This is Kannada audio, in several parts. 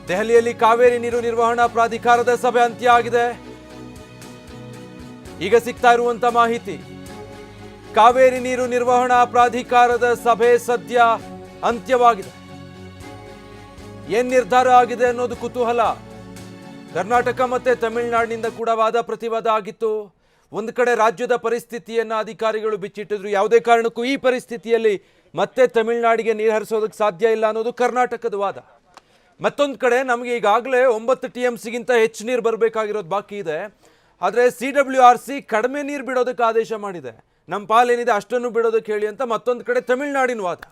ದೆಹಲಿಯಲ್ಲಿ ಕಾವೇರಿ ನೀರು ನಿರ್ವಹಣಾ ಪ್ರಾಧಿಕಾರದ ಸಭೆ ಅಂತ್ಯ ಆಗಿದೆ. ಈಗ ಸಿಗ್ತಾ ಇರುವಂತ ಮಾಹಿತಿ, ಕಾವೇರಿ ನೀರು ನಿರ್ವಹಣಾ ಪ್ರಾಧಿಕಾರದ ಸಭೆ ಸದ್ಯ ಅಂತ್ಯವಾಗಿದೆ. ಏನ್ ನಿರ್ಧಾರ ಆಗಿದೆ ಅನ್ನೋದು ಕುತೂಹಲ. ಕರ್ನಾಟಕ ಮತ್ತೆ ತಮಿಳುನಾಡಿನಿಂದ ಕೂಡ ವಾದ ಪ್ರತಿವಾದ ಆಗಿತ್ತು. ಒಂದು ಕಡೆ ರಾಜ್ಯದ ಪರಿಸ್ಥಿತಿಯನ್ನ ಅಧಿಕಾರಿಗಳು ಬಿಚ್ಚಿಟ್ಟಿದ್ರು. ಯಾವುದೇ ಕಾರಣಕ್ಕೂ ಈ ಪರಿಸ್ಥಿತಿಯಲ್ಲಿ ಮತ್ತೆ ತಮಿಳುನಾಡಿಗೆ ನೀರು ಹರಿಸೋದಕ್ಕೆ ಸಾಧ್ಯ ಇಲ್ಲ ಅನ್ನೋದು ಕರ್ನಾಟಕದ ವಾದ. ಮತ್ತೊಂದು ಕಡೆ ನಮಗೆ ಈಗಾಗಲೇ 9 TMCಗಿಂತ ಹೆಚ್ಚು ನೀರು ಬರಬೇಕಾಗಿರೋದು ಬಾಕಿ ಇದೆ. ಆದರೆ CWRC ಕಡಿಮೆ ನೀರು ಬಿಡೋದಕ್ಕೆ ಆದೇಶ ಮಾಡಿದೆ. ನಮ್ಮ ಪಾಲೇನಿದೆ ಅಷ್ಟನ್ನು ಬಿಡೋದಕ್ಕೆ ಹೇಳಿ ಅಂತ ಮತ್ತೊಂದು ಕಡೆ ತಮಿಳುನಾಡಿನ ವಾದ.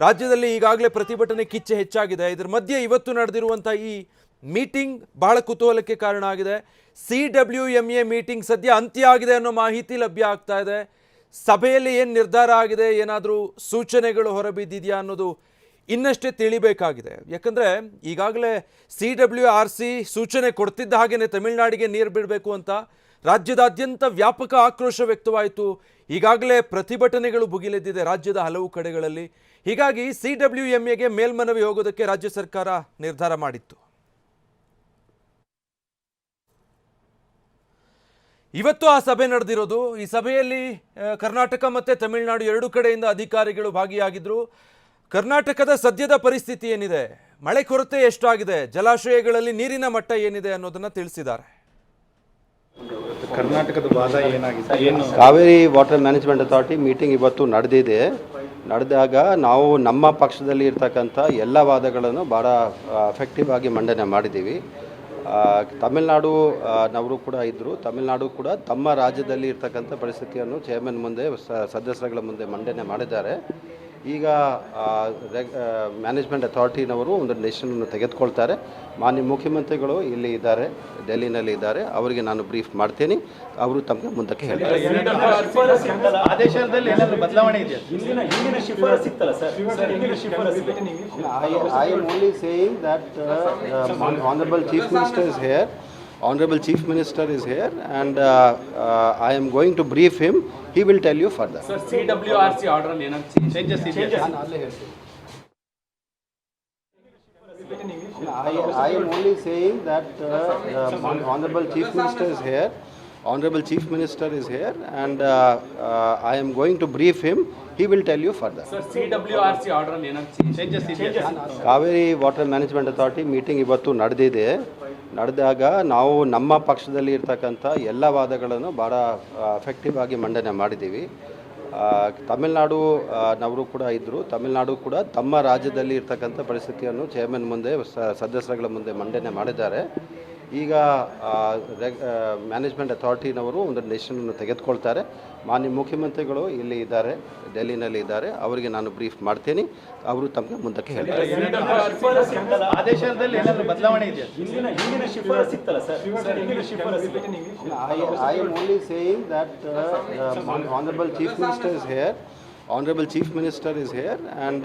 ರಾಜ್ಯದಲ್ಲಿ ಈಗಾಗಲೇ ಪ್ರತಿಭಟನೆ ಕಿಚ್ಚೆ ಹೆಚ್ಚಾಗಿದೆ. ಇದರ ಮಧ್ಯೆ ಇವತ್ತು ನಡೆದಿರುವಂಥ ಈ ಮೀಟಿಂಗ್ ಬಹಳ ಕುತೂಹಲಕ್ಕೆ ಕಾರಣ ಆಗಿದೆ. CWMA ಮೀಟಿಂಗ್ ಸದ್ಯ ಅಂತ್ಯ ಆಗಿದೆ ಅನ್ನೋ ಮಾಹಿತಿ ಲಭ್ಯ ಆಗ್ತಾ ಇದೆ. ಸಭೆಯಲ್ಲಿ ಏನು ನಿರ್ಧಾರ ಆಗಿದೆ, ಏನಾದರೂ ಸೂಚನೆಗಳು ಹೊರಬಿದ್ದಿದೆಯಾ ಅನ್ನೋದು ಇನ್ನಷ್ಟೇ ತಿಳಿಬೇಕಾಗಿದೆ. ಯಾಕಂದರೆ ಈಗಾಗಲೇ CWRC ಸೂಚನೆ ಕೊಡ್ತಿದ್ದ ಹಾಗೆಯೇ ತಮಿಳುನಾಡಿಗೆ ನೀರು ಬಿಡಬೇಕು ಅಂತ ರಾಜ್ಯದಾದ್ಯಂತ ವ್ಯಾಪಕ ಆಕ್ರೋಶ ವ್ಯಕ್ತವಾಯಿತು. ಈಗಾಗಲೇ ಪ್ರತಿಭಟನೆಗಳು ಭುಗಿಲೆದ್ದಿದೆ ರಾಜ್ಯದ ಹಲವು ಕಡೆಗಳಲ್ಲಿ. ಹೀಗಾಗಿ CWMAಗೆ ಮೇಲ್ಮನವಿ ಹೋಗೋದಕ್ಕೆ ರಾಜ್ಯ ಸರ್ಕಾರ ನಿರ್ಧಾರ ಮಾಡಿತ್ತು. ಇವತ್ತು ಆ ಸಭೆ ನಡೆದಿರೋದು. ಈ ಸಭೆಯಲ್ಲಿ ಕರ್ನಾಟಕ ಮತ್ತು ತಮಿಳುನಾಡು ಎರಡೂ ಕಡೆಯಿಂದ ಅಧಿಕಾರಿಗಳು ಭಾಗಿಯಾಗಿದ್ದರು. ಕರ್ನಾಟಕದ ಸದ್ಯದ ಪರಿಸ್ಥಿತಿ ಏನಿದೆ, ಮಳೆ ಕೊರತೆ ಎಷ್ಟಾಗಿದೆ, ಜಲಾಶಯಗಳಲ್ಲಿ ನೀರಿನ ಮಟ್ಟ ಏನಿದೆ ಅನ್ನೋದನ್ನು ತಿಳಿಸಿದ್ದಾರೆ. ಕರ್ನಾಟಕದ ವಾದ ಏನಾಗಿದೆ, ಏನು Kaveri water management authority meeting ಇವತ್ತು ನಡೆದಾಗ ನಾವು ನಮ್ಮ ಪಕ್ಷದಲ್ಲಿ ಇರ್ತಕ್ಕಂಥ ಎಲ್ಲ ವಾದಗಳನ್ನು ಭಾಳ ಎಫೆಕ್ಟಿವ್ ಆಗಿ ಮಂಡನೆ ಮಾಡಿದ್ದೀವಿ. ತಮಿಳುನಾಡು ನವರು ಕೂಡ ಇದ್ದರು. ತಮಿಳುನಾಡು ಕೂಡ ತಮ್ಮ ರಾಜ್ಯದಲ್ಲಿ ಇರ್ತಕ್ಕಂಥ ಪರಿಸ್ಥಿತಿಯನ್ನು ಚೇರ್ಮನ್ ಮುಂದೆ ಸದಸ್ಯರುಗಳ ಮುಂದೆ ಮಂಡನೆ ಮಾಡಿದ್ದಾರೆ. ಈಗ ಮ್ಯಾನೇಜ್ಮೆಂಟ್ ಅಥಾರಿಟಿನವರು ಒಂದು ಡಿಸಿಷನನ್ನು ತೆಗೆದುಕೊಳ್ತಾರೆ. ಮಾನ್ಯ ಮುಖ್ಯಮಂತ್ರಿಗಳು ಇಲ್ಲಿ ಇದ್ದಾರೆ, ಡೆಲ್ಲಿನಲ್ಲಿ ಇದ್ದಾರೆ. ಅವರಿಗೆ ನಾನು ಬ್ರೀಫ್ ಮಾಡ್ತೀನಿ, ಅವರು ತಮಗೆ ಮುಂದಕ್ಕೆ ಹೇಳ್ತಾರೆ. ಆದೇಶದಲ್ಲಿ ಏನಾದರೂ ಬದಲಾವಣೆ ಇದೆಯಾ? I am only saying that Honorable Chief Minister is here. Honorable Chief Minister is here and I am going to brief him. He will tell you further. Sir, CWRC order ಅಲ್ಲಿ ಏನಾದ್ರು changes ಇದೆಯಾ? I am only saying that Honorable Chief Minister is here. Honorable Chief Minister is here and I am going to brief him. He will tell you further. Sir, CWRC order ಅಲ್ಲಿ ಏನಾದ್ರು changes ಇದೆಯಾ? Kaveri water management authority meeting ಇವತ್ತು ನಡೆದಾಗ ನಾವು ನಮ್ಮ ಪಕ್ಷದಲ್ಲಿ ಇರ್ತಕ್ಕಂಥ ಎಲ್ಲ ವಾದಗಳನ್ನು ಭಾಳ ಎಫೆಕ್ಟಿವ್ ಆಗಿ ಮಂಡನೆ ಮಾಡಿದ್ದೀವಿ. ತಮಿಳುನಾಡು ನವರು ಕೂಡ ಇದ್ದರು. ತಮಿಳುನಾಡು ಕೂಡ ತಮ್ಮ ರಾಜ್ಯದಲ್ಲಿ ಇರ್ತಕ್ಕಂಥ ಪರಿಸ್ಥಿತಿಯನ್ನು ಚೇರ್ಮನ್ ಮುಂದೆ ಸದಸ್ಯರುಗಳ ಮುಂದೆ ಮಂಡನೆ ಮಾಡಿದ್ದಾರೆ. ಈಗ ಮ್ಯಾನೇಜ್ಮೆಂಟ್ ಅಥಾರಿಟಿನವರು ಒಂದು ಡಿಸಿಷನನ್ನು ತೆಗೆದುಕೊಳ್ತಾರೆ. ಮಾನ್ಯ ಮುಖ್ಯಮಂತ್ರಿಗಳು ಇಲ್ಲಿ ಇದ್ದಾರೆ, ಡೆಲ್ಲಿನಲ್ಲಿ ಇದ್ದಾರೆ. ಅವರಿಗೆ ನಾನು ಬ್ರೀಫ್ ಮಾಡ್ತೀನಿ, ಅವರು ತಮಗೆ ಮುಂದಕ್ಕೆ ಹೇಳ್ತಾರೆ. ಆದೇಶದಲ್ಲಿ ಏನಾದರೂ ಬದಲಾವಣೆ ಇದೆಯಾ? I am only saying that Honorable Chief Minister is here. Honorable Chief Minister is here and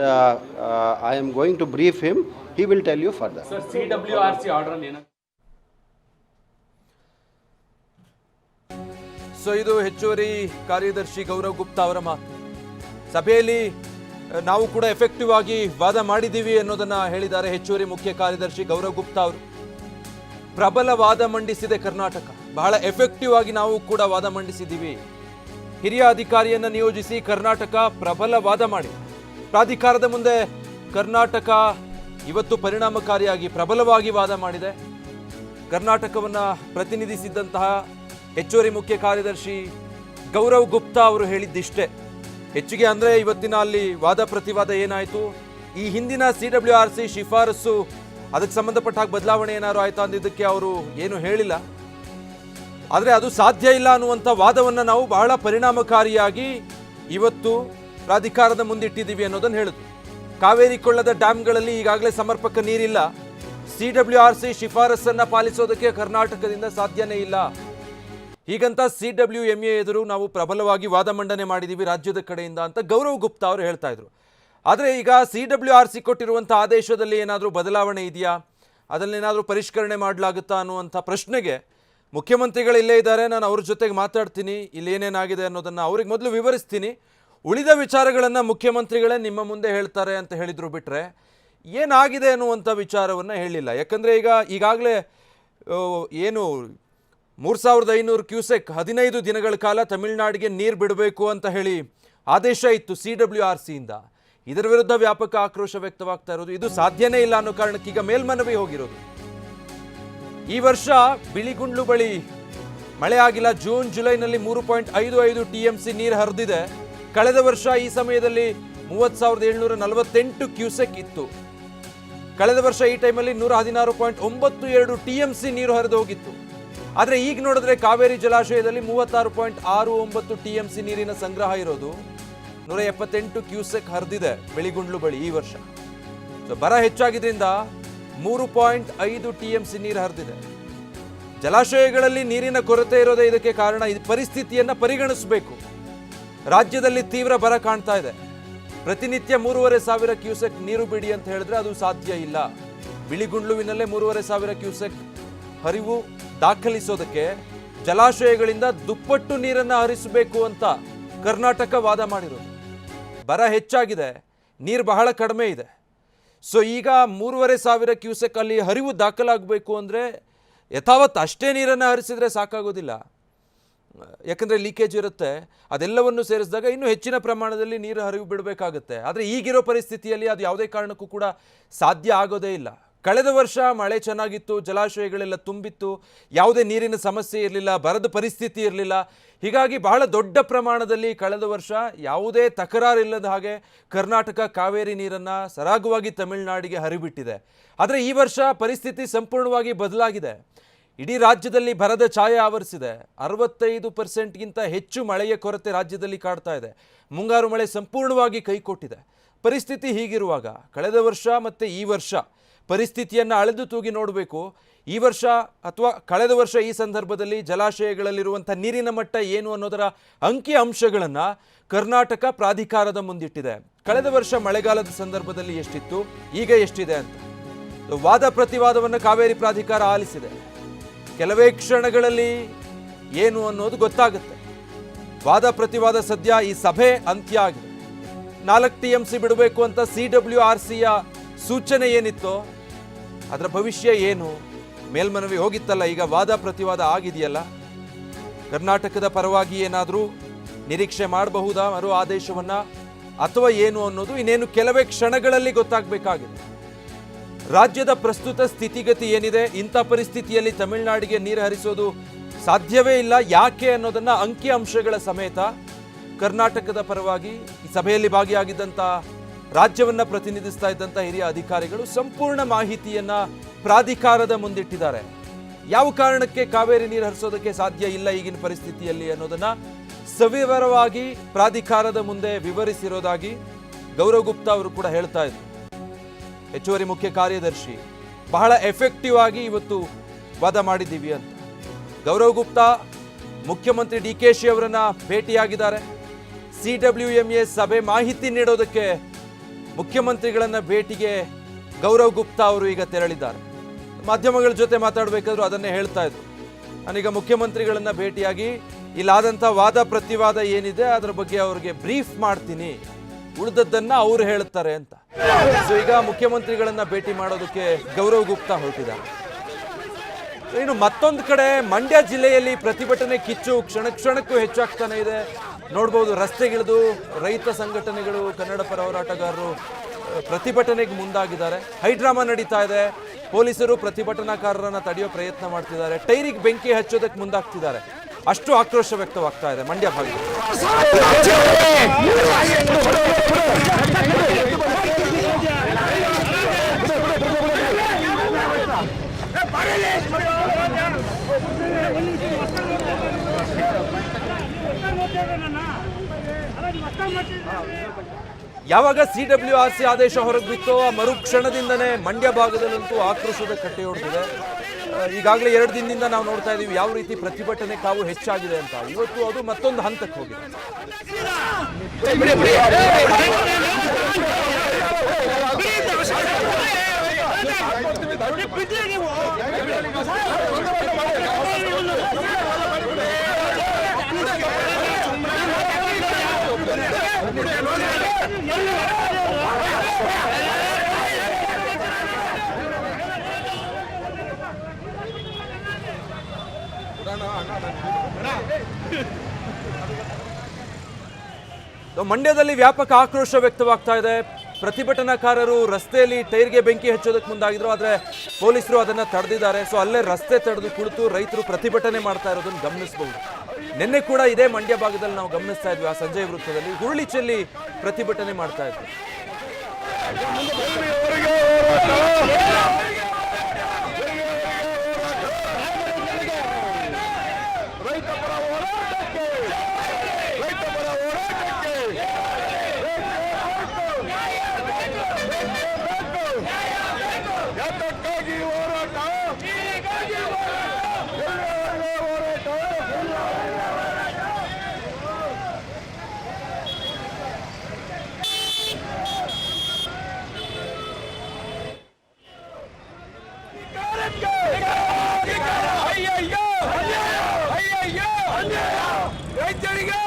I am going to brief him. He will tell you further. Sir, CWRC order ಅಲ್ಲಿ ಏನಾದ್ರು ಇದು ಹೆಚ್ಚುವರಿ ಕಾರ್ಯದರ್ಶಿ ಗೌರವ್ ಗುಪ್ತಾ ಅವರ ಮಾತು. ಸಭೆಯಲ್ಲಿ ನಾವು ಕೂಡ ಎಫೆಕ್ಟಿವ್ ಆಗಿ ವಾದ ಮಾಡಿದ್ದೀವಿ ಅನ್ನೋದನ್ನ ಹೇಳಿದ್ದಾರೆ ಹೆಚ್ಚುವರಿ ಮುಖ್ಯ ಕಾರ್ಯದರ್ಶಿ ಗೌರವ್ ಗುಪ್ತಾ ಅವರು. ಪ್ರಬಲ ವಾದ ಮಂಡಿಸಿದೆ ಕರ್ನಾಟಕ, ಬಹಳ ಎಫೆಕ್ಟಿವ್ ಆಗಿ ನಾವು ಕೂಡ ವಾದ ಮಂಡಿಸಿದ್ದೀವಿ. ಹಿರಿಯ ಅಧಿಕಾರಿಯನ್ನ ನಿಯೋಜಿಸಿ ಕರ್ನಾಟಕ ಪ್ರಬಲ ವಾದ ಮಾಡಿ ಪ್ರಾಧಿಕಾರದ ಮುಂದೆ ಕರ್ನಾಟಕ ಇವತ್ತು ಪರಿಣಾಮಕಾರಿಯಾಗಿ ಪ್ರಬಲವಾಗಿ ವಾದ ಮಾಡಿದೆ. ಕರ್ನಾಟಕವನ್ನ ಪ್ರತಿನಿಧಿಸಿದ್ದಂತಹ ಹೆಚ್ಚುವರಿ ಮುಖ್ಯ ಕಾರ್ಯದರ್ಶಿ ಗೌರವ್ ಗುಪ್ತಾ ಅವರು ಹೇಳಿದ್ದಿಷ್ಟೇ. ಹೆಚ್ಚಿಗೆ ಅಂದರೆ ಇವತ್ತಿನ ಅಲ್ಲಿ ವಾದ ಪ್ರತಿವಾದ ಏನಾಯಿತು, ಈ ಹಿಂದಿನ CWRC ಶಿಫಾರಸು ಅದಕ್ಕೆ ಸಂಬಂಧಪಟ್ಟ ಹಾಗೆ ಬದಲಾವಣೆ ಏನಾದ್ರು ಆಯ್ತಾ ಅಂದಿದ್ದಕ್ಕೆ ಅವರು ಏನು ಹೇಳಿಲ್ಲ. ಆದರೆ ಅದು ಸಾಧ್ಯ ಇಲ್ಲ ಅನ್ನುವಂಥ ವಾದವನ್ನು ನಾವು ಬಹಳ ಪರಿಣಾಮಕಾರಿಯಾಗಿ ಇವತ್ತು ಪ್ರಾಧಿಕಾರದ ಮುಂದಿಟ್ಟಿದ್ದೀವಿ ಅನ್ನೋದನ್ನು ಹೇಳಿದ್ರು. ಕಾವೇರಿ ಕೊಳ್ಳದ ಡ್ಯಾಮ್ಗಳಲ್ಲಿ ಈಗಾಗಲೇ ಸಮರ್ಪಕ ನೀರಿಲ್ಲ. CWRC ಶಿಫಾರಸನ್ನು ಪಾಲಿಸೋದಕ್ಕೆ ಕರ್ನಾಟಕದಿಂದ ಸಾಧ್ಯನೇ ಇಲ್ಲ. ಹೀಗಂತ CWMA ಎದುರು ನಾವು ಪ್ರಬಲವಾಗಿ ವಾದ ಮಂಡನೆ ಮಾಡಿದ್ದೀವಿ ರಾಜ್ಯದ ಕಡೆಯಿಂದ ಅಂತ ಗೌರವ್ ಗುಪ್ತಾ ಅವರು ಹೇಳ್ತಾ ಇದ್ರು. ಆದರೆ ಈಗ CWRC ಕೊಟ್ಟಿರುವಂಥ ಆದೇಶದಲ್ಲಿ ಏನಾದರೂ ಬದಲಾವಣೆ ಇದೆಯಾ, ಅದನ್ನೇನಾದರೂ ಪರಿಷ್ಕರಣೆ ಮಾಡಲಾಗುತ್ತಾ ಅನ್ನುವಂಥ ಪ್ರಶ್ನೆಗೆ ಮುಖ್ಯಮಂತ್ರಿಗಳು ಇಲ್ಲೇ ಇದ್ದಾರೆ, ನಾನು ಅವ್ರ ಜೊತೆಗೆ ಮಾತಾಡ್ತೀನಿ, ಇಲ್ಲಿ ಏನೇನಾಗಿದೆ ಅನ್ನೋದನ್ನು ಅವ್ರಿಗೆ ಮೊದಲು ವಿವರಿಸ್ತೀನಿ, ಉಳಿದ ವಿಚಾರಗಳನ್ನು ಮುಖ್ಯಮಂತ್ರಿಗಳೇ ನಿಮ್ಮ ಮುಂದೆ ಹೇಳ್ತಾರೆ ಅಂತ ಹೇಳಿದ್ರು. ಬಿಟ್ಟರೆ ಏನಾಗಿದೆ ಅನ್ನುವಂಥ ವಿಚಾರವನ್ನು ಹೇಳಿಲ್ಲ. ಯಾಕಂದರೆ ಈಗಾಗಲೇ ಏನು 3500 ಕ್ಯೂಸೆಕ್ 15 ದಿನಗಳ ಕಾಲ ತಮಿಳುನಾಡಿಗೆ ನೀರು ಬಿಡಬೇಕು ಅಂತ ಹೇಳಿ ಆದೇಶ ಇತ್ತು CWRCಯಿಂದ. ಇದರ ವಿರುದ್ಧ ವ್ಯಾಪಕ ಆಕ್ರೋಶ ವ್ಯಕ್ತವಾಗ್ತಾ ಇರೋದು. ಇದು ಸಾಧ್ಯನೇ ಇಲ್ಲ ಅನ್ನೋ ಕಾರಣಕ್ಕೆ ಈಗ ಮೇಲ್ಮನವಿ ಹೋಗಿರೋದು. ಈ ವರ್ಷ ಬಿಳಿಗುಂಡ್ಲು ಬಳಿ ಮಳೆ ಆಗಿಲ್ಲ. ಜೂನ್ ಜುಲೈನಲ್ಲಿ 3.55 TMC ನೀರು ಹರಿದಿದೆ. ಕಳೆದ ವರ್ಷ ಈ ಸಮಯದಲ್ಲಿ 30,748 ಕ್ಯೂಸೆಕ್ ಇತ್ತು. ಕಳೆದ ವರ್ಷ ಈ ಟೈಮಲ್ಲಿ 116.92 TMC ನೀರು ಹರಿದು ಹೋಗಿತ್ತು. ಆದರೆ ಈಗ ನೋಡಿದ್ರೆ ಕಾವೇರಿ ಜಲಾಶಯದಲ್ಲಿ 36.69 TMC ನೀರಿನ ಸಂಗ್ರಹ ಇರೋದು. 178 ಕ್ಯೂಸೆಕ್ ಹರಿದಿದೆ ಬಿಳಿಗುಂಡ್ಲು ಬಳಿ ಈ ವರ್ಷ. ಬರ ಹೆಚ್ಚಾಗಿದ್ರಿಂದ 3.5 TMC ನೀರು ಹರಿದಿದೆ. ಜಲಾಶಯಗಳಲ್ಲಿ ನೀರಿನ ಕೊರತೆ ಇರೋದೇ ಇದಕ್ಕೆ ಕಾರಣ. ಈ ಪರಿಸ್ಥಿತಿಯನ್ನ ಪರಿಗಣಿಸಬೇಕು. ರಾಜ್ಯದಲ್ಲಿ ತೀವ್ರ ಬರ ಕಾಣ್ತಾ ಇದೆ. ಪ್ರತಿನಿತ್ಯ 3,500 ಕ್ಯೂಸೆಕ್ ನೀರು ಬಿಡಿ ಅಂತ ಹೇಳಿದ್ರೆ ಅದು ಸಾಧ್ಯ ಇಲ್ಲ. ಬಿಳಿಗುಂಡ್ಲುವಿನಲ್ಲೇ 3,500 ಕ್ಯೂಸೆಕ್ ಹರಿವು ದಾಖಲಿಸೋದಕ್ಕೆ ಜಲಾಶಯಗಳಿಂದ ದುಪ್ಪಟ್ಟು ನೀರನ್ನು ಹರಿಸಬೇಕು ಅಂತ ಕರ್ನಾಟಕ ವಾದ ಮಾಡಿರೋದು. ಬರ ಹೆಚ್ಚಾಗಿದೆ, ನೀರು ಬಹಳ ಕಡಿಮೆ ಇದೆ. ಸೊ ಈಗ 3,500 ಕ್ಯೂಸೆಕ್ ಅಲ್ಲಿ ಹರಿವು ದಾಖಲಾಗಬೇಕು ಅಂದರೆ ಯಥಾವತ್ ಅಷ್ಟೇ ನೀರನ್ನು ಹರಿಸಿದ್ರೆ ಸಾಕಾಗೋದಿಲ್ಲ. ಯಾಕಂದರೆ ಲೀಕೇಜ್ ಇರುತ್ತೆ. ಅದೆಲ್ಲವನ್ನು ಸೇರಿಸಿದಾಗ ಇನ್ನೂ ಹೆಚ್ಚಿನ ಪ್ರಮಾಣದಲ್ಲಿ ನೀರು ಹರಿವು ಬಿಡಬೇಕಾಗುತ್ತೆ. ಆದರೆ ಈಗಿರೋ ಪರಿಸ್ಥಿತಿಯಲ್ಲಿ ಅದು ಯಾವುದೇ ಕಾರಣಕ್ಕೂ ಕೂಡ ಸಾಧ್ಯ ಆಗೋದೇ ಇಲ್ಲ. ಕಳೆದ ವರ್ಷ ಮಳೆ ಚೆನ್ನಾಗಿತ್ತು, ಜಲಾಶಯಗಳೆಲ್ಲ ತುಂಬಿತ್ತು, ಯಾವುದೇ ನೀರಿನ ಸಮಸ್ಯೆ ಇರಲಿಲ್ಲ, ಬರದ ಪರಿಸ್ಥಿತಿ ಇರಲಿಲ್ಲ. ಹೀಗಾಗಿ ಬಹಳ ದೊಡ್ಡ ಪ್ರಮಾಣದಲ್ಲಿ ಕಳೆದ ವರ್ಷ ಯಾವುದೇ ತಕರಾರಿಲ್ಲದ ಹಾಗೆ ಕರ್ನಾಟಕ ಕಾವೇರಿ ನೀರನ್ನು ಸರಾಗವಾಗಿ ತಮಿಳುನಾಡಿಗೆ ಹರಿಬಿಟ್ಟಿದೆ. ಆದರೆ ಈ ವರ್ಷ ಪರಿಸ್ಥಿತಿ ಸಂಪೂರ್ಣವಾಗಿ ಬದಲಾಗಿದೆ. ಇಡೀ ರಾಜ್ಯದಲ್ಲಿ ಬರದ ಛಾಯೆ ಆವರಿಸಿದೆ. 65%ಗಿಂತ ಹೆಚ್ಚು ಮಳೆಯ ಕೊರತೆ ರಾಜ್ಯದಲ್ಲಿ ಕಾಡ್ತಾ ಇದೆ. ಮುಂಗಾರು ಮಳೆ ಸಂಪೂರ್ಣವಾಗಿ ಕೈಕೊಟ್ಟಿದೆ. ಪರಿಸ್ಥಿತಿ ಹೀಗಿರುವಾಗ ಕಳೆದ ವರ್ಷ ಮತ್ತು ಈ ವರ್ಷ ಪರಿಸ್ಥಿತಿಯನ್ನು ಅಳೆದು ತೂಗಿ ನೋಡಬೇಕು. ಈ ವರ್ಷ ಅಥವಾ ಕಳೆದ ವರ್ಷ ಈ ಸಂದರ್ಭದಲ್ಲಿ ಜಲಾಶಯಗಳಲ್ಲಿರುವಂಥ ನೀರಿನ ಮಟ್ಟ ಏನು ಅನ್ನೋದರ ಅಂಕಿ ಅಂಶಗಳನ್ನು ಕರ್ನಾಟಕ ಪ್ರಾಧಿಕಾರದ ಮುಂದಿಟ್ಟಿದೆ. ಕಳೆದ ವರ್ಷ ಮಳೆಗಾಲದ ಸಂದರ್ಭದಲ್ಲಿ ಎಷ್ಟಿತ್ತು, ಈಗ ಎಷ್ಟಿದೆ ಅಂತ ವಾದ ಪ್ರತಿವಾದವನ್ನು ಕಾವೇರಿ ಪ್ರಾಧಿಕಾರ ಆಲಿಸಿದೆ. ಕೆಲವೇ ಕ್ಷಣಗಳಲ್ಲಿ ಏನು ಅನ್ನೋದು ಗೊತ್ತಾಗುತ್ತೆ. ವಾದ ಪ್ರತಿವಾದ ಸದ್ಯ ಈ ಸಭೆ ಅಂತ್ಯ ಆಗಿದೆ. 4 TMC ಬಿಡಬೇಕು ಅಂತ CWRCಯ ಸೂಚನೆ ಏನಿತ್ತೋ ಅದರ ಭವಿಷ್ಯ ಏನು? ಮೇಲ್ಮನವಿ ಹೋಗಿತ್ತಲ್ಲ, ಈಗ ವಾದ ಪ್ರತಿವಾದ ಆಗಿದೆಯಲ್ಲ. ಕರ್ನಾಟಕದ ಪರವಾಗಿ ಏನಾದರೂ ನಿರೀಕ್ಷೆ ಮಾಡಬಹುದಾ ಮರು ಆದೇಶವನ್ನ, ಅಥವಾ ಏನು ಅನ್ನೋದು ಇನ್ನೇನು ಕೆಲವೇ ಕ್ಷಣಗಳಲ್ಲಿ ಗೊತ್ತಾಗಬೇಕಾಗಿದೆ. ರಾಜ್ಯದ ಪ್ರಸ್ತುತ ಸ್ಥಿತಿಗತಿ ಏನಿದೆ, ಇಂಥ ಪರಿಸ್ಥಿತಿಯಲ್ಲಿ ತಮಿಳುನಾಡಿಗೆ ನೀರು ಹರಿಸೋದು ಸಾಧ್ಯವೇ ಇಲ್ಲ. ಯಾಕೆ ಅನ್ನೋದನ್ನ ಅಂಕಿ ಅಂಶಗಳ ಸಮೇತ ಕರ್ನಾಟಕದ ಪರವಾಗಿ ಈ ಸಭೆಯಲ್ಲಿ ಭಾಗಿಯಾಗಿದ್ದಂಥ ರಾಜ್ಯವನ್ನ ಪ್ರತಿನಿಧಿಸ್ತಾ ಇದ್ದಂಥ ಹಿರಿಯ ಅಧಿಕಾರಿಗಳು ಸಂಪೂರ್ಣ ಮಾಹಿತಿಯನ್ನ ಪ್ರಾಧಿಕಾರದ ಮುಂದಿಟ್ಟಿದ್ದಾರೆ. ಯಾವ ಕಾರಣಕ್ಕೆ ಕಾವೇರಿ ನೀರು ಹರಿಸೋದಕ್ಕೆ ಸಾಧ್ಯ ಇಲ್ಲ ಈಗಿನ ಪರಿಸ್ಥಿತಿಯಲ್ಲಿ ಅನ್ನೋದನ್ನ ಸವಿವರವಾಗಿ ಪ್ರಾಧಿಕಾರದ ಮುಂದೆ ವಿವರಿಸಿರೋದಾಗಿ ಗೌರವ್ ಗುಪ್ತಾ ಅವರು ಕೂಡ ಹೇಳ್ತಾ ಇದ್ರು. ಹೆಚ್ಚುವರಿ ಮುಖ್ಯ ಕಾರ್ಯದರ್ಶಿ ಬಹಳ ಎಫೆಕ್ಟಿವ್ ಆಗಿ ಇವತ್ತು ವಾದ ಮಾಡಿದ್ದೀವಿ ಅಂತ. ಗೌರವ್ ಗುಪ್ತಾ ಮುಖ್ಯಮಂತ್ರಿ DKಶಿ ಅವರನ್ನ ಭೇಟಿಯಾಗಿದ್ದಾರೆ. CWMA ಸಭೆ ಮಾಹಿತಿ ನೀಡೋದಕ್ಕೆ ಮುಖ್ಯಮಂತ್ರಿಗಳನ್ನ ಭೇಟಿಗೆ ಗೌರವ್ ಗುಪ್ತಾ ಅವರು ಈಗ ತೆರಳಿದ್ದಾರೆ. ಮಾಧ್ಯಮಗಳ ಜೊತೆ ಮಾತಾಡಬೇಕಾದ್ರೂ ಅದನ್ನೇ ಹೇಳ್ತಾ ಇದ್ರು. ನಾನೀಗ ಮುಖ್ಯಮಂತ್ರಿಗಳನ್ನ ಭೇಟಿಯಾಗಿ ಇಲ್ಲಾದಂಥ ವಾದ ಪ್ರತಿವಾದ ಏನಿದೆ ಅದರ ಬಗ್ಗೆ ಅವ್ರಿಗೆ ಬ್ರೀಫ್ ಮಾಡ್ತೀನಿ, ಉಳಿದದ್ದನ್ನ ಅವರು ಹೇಳ್ತಾರೆ ಅಂತ. ಸೊ ಈಗ ಮುಖ್ಯಮಂತ್ರಿಗಳನ್ನ ಭೇಟಿ ಮಾಡೋದಕ್ಕೆ ಗೌರವ್ ಗುಪ್ತಾ ಹೊರಟಿದ್ದಾರೆ. ಇನ್ನು ಮತ್ತೊಂದು ಕಡೆ ಮಂಡ್ಯ ಜಿಲ್ಲೆಯಲ್ಲಿ ಪ್ರತಿಭಟನೆ ಕಿಚ್ಚು ಕ್ಷಣ ಕ್ಷಣಕ್ಕೂ ಹೆಚ್ಚಾಗ್ತಾನೆ ಇದೆ. ನೋಡ್ಬೋದು, ರಸ್ತೆಗಿಳಿದು ರೈತ ಸಂಘಟನೆಗಳು, ಕನ್ನಡ ಪರ ಹೋರಾಟಗಾರರು ಪ್ರತಿಭಟನೆಗೆ ಮುಂದಾಗಿದ್ದಾರೆ. ಹೈಡ್ರಾಮಾ ನಡೀತಾ ಇದೆ. ಪೊಲೀಸರು ಪ್ರತಿಭಟನಾಕಾರರನ್ನ ತಡೆಯೋ ಪ್ರಯತ್ನ ಮಾಡ್ತಿದ್ದಾರೆ. ಟೈರಿಗೆ ಬೆಂಕಿ ಹಚ್ಚೋದಕ್ಕೆ ಮುಂದಾಗ್ತಿದ್ದಾರೆ. ಅಷ್ಟು ಆಕ್ರೋಶ ವ್ಯಕ್ತವಾಗ್ತಾ ಇದೆ ಮಂಡ್ಯ ಭಾಗದಲ್ಲಿ. ಯಾವಾಗ CWRC ಆದೇಶ ಹೊರಗೆ ಬಿತ್ತೋ ಆ ಮರುಕ್ಷಣದಿಂದನೇ ಮಂಡ್ಯ ಭಾಗದಲ್ಲಂತೂ ಆಕ್ರೋಶದ ಕಟ್ಟೆಯೊಡೆದಿದೆ. ಈಗಾಗಲೇ 2 ದಿನದಿಂದ ನಾವು ನೋಡ್ತಾ ಇದ್ದೀವಿ ಯಾವ ರೀತಿ ಪ್ರತಿಭಟನೆ ಕಾವು ಹೆಚ್ಚಾಗಿದೆ ಅಂತ. ಇವತ್ತು ಅದು ಮತ್ತೊಂದು ಹಂತಕ್ಕೆ ಹೋಗಿದೆ. ಮಂಡ್ಯದಲ್ಲಿ ವ್ಯಾಪಕ ಆಕ್ರೋಶ ವ್ಯಕ್ತವಾಗ್ತಾ ಇದೆ. ಪ್ರತಿಭಟನಾಕಾರರು ರಸ್ತೆಯಲ್ಲಿ ಟೈರ್ಗೆ ಬೆಂಕಿ ಹಚ್ಚೋದಕ್ಕೆ ಮುಂದಾಗಿದ್ರು, ಆದರೆ ಪೊಲೀಸರು ಅದನ್ನ ತಡೆದಿದ್ದಾರೆ. ಸೊ ಅಲ್ಲೇ ರಸ್ತೆ ತಡೆದು ಕುಳಿತು ರೈತರು ಪ್ರತಿಭಟನೆ ಮಾಡ್ತಾ ಇರೋದನ್ನು ಗಮನಿಸಬಹುದು. ನಿನ್ನೆ ಕೂಡ ಇದೇ ಮಂಡ್ಯ ಭಾಗದಲ್ಲಿ ನಾವು ಗಮನಿಸ್ತಾ ಇದ್ವಿ. ಆ ಸಂಜಯ್ ವೃತ್ತದಲ್ಲಿ ಹುರುಳಿ ಚೆಲ್ಲಿ ಪ್ರತಿಭಟನೆ ಮಾಡ್ತಾ ಇದ್ವಿ. ರೈತರಿಗೆ